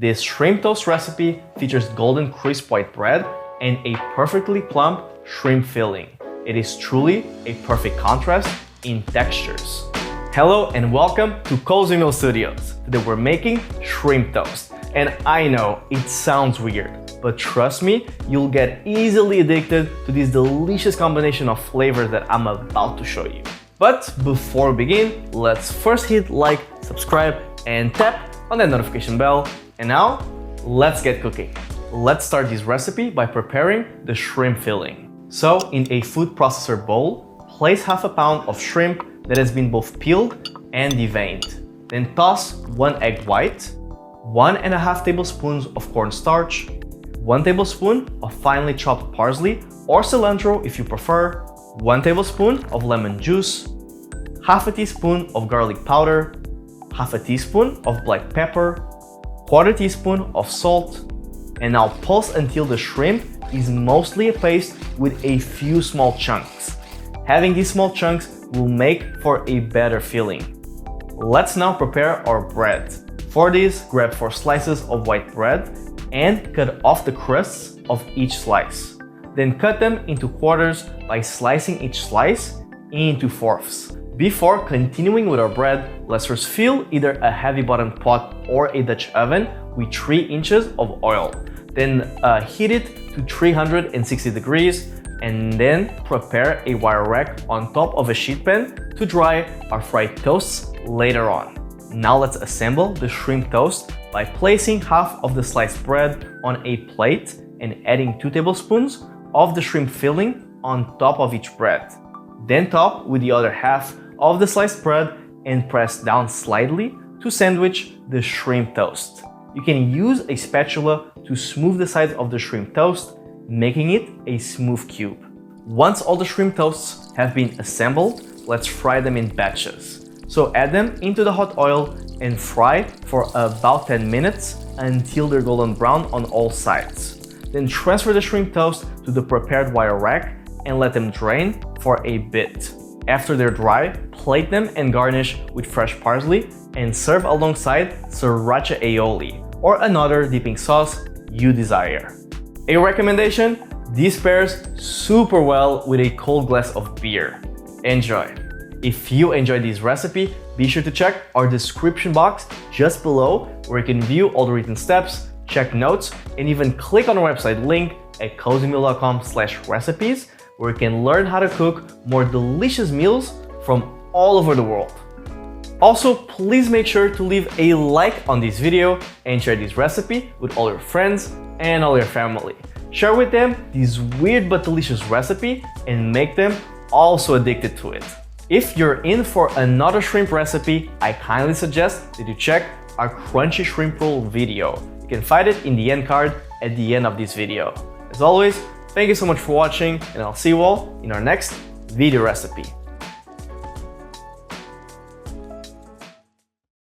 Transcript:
This shrimp toast recipe features golden crisp white bread and a perfectly plump shrimp filling. It is truly a perfect contrast in textures. Hello and welcome to Cozymeal Studios. Today we're making shrimp toast. And I know it sounds weird, but trust me, you'll get easily addicted to this delicious combination of flavors that I'm about to show you. But before we begin, let's first hit like, subscribe, and tap on that notification bell. And now, let's get cooking. Let's start this recipe by preparing the shrimp filling. So, in a food processor bowl, place half a pound of shrimp that has been both peeled and deveined. Then toss 1 egg white, 1.5 tablespoons of cornstarch, 1 tablespoon of finely chopped parsley or cilantro if you prefer, 1 tablespoon of lemon juice, half a teaspoon of garlic powder, half a teaspoon of black pepper, quarter teaspoon of salt, and now pulse until the shrimp is mostly a paste with a few small chunks. Having these small chunks will make for a better filling. Let's now prepare our bread. For this, grab 4 slices of white bread and cut off the crusts of each slice. Then cut them into quarters by slicing each slice into fourths. Before continuing with our bread, let's first fill either a heavy bottomed pot or a Dutch oven with 3 inches of oil. Then heat it to 360 degrees and then prepare a wire rack on top of a sheet pan to dry our fried toasts later on. Now let's assemble the shrimp toast by placing half of the sliced bread on a plate and adding 2 tablespoons of the shrimp filling on top of each bread. Then top with the other half of the sliced bread and press down slightly to sandwich the shrimp toast. You can use a spatula to smooth the sides of the shrimp toast, making it a smooth cube. Once all the shrimp toasts have been assembled, let's fry them in batches. So add them into the hot oil and fry for about 10 minutes until they're golden brown on all sides. Then transfer the shrimp toast to the prepared wire rack and let them drain for a bit. After they're dry, plate them and garnish with fresh parsley and serve alongside Sriracha aioli or another dipping sauce you desire. A recommendation: this pairs super well with a cold glass of beer. Enjoy! If you enjoyed this recipe, be sure to check our description box just below where you can view all the written steps, check notes, and even click on our website link at cozymeal.com/recipes where you can learn how to cook more delicious meals from all over the world. Also, please make sure to leave a like on this video and share this recipe with all your friends and all your family. Share with them this weird but delicious recipe and make them also addicted to it. If you're in for another shrimp recipe, I kindly suggest that you check our crunchy shrimp roll video. You can find it in the end card at the end of this video. As always, thank you so much for watching and I'll see you all in our next video recipe.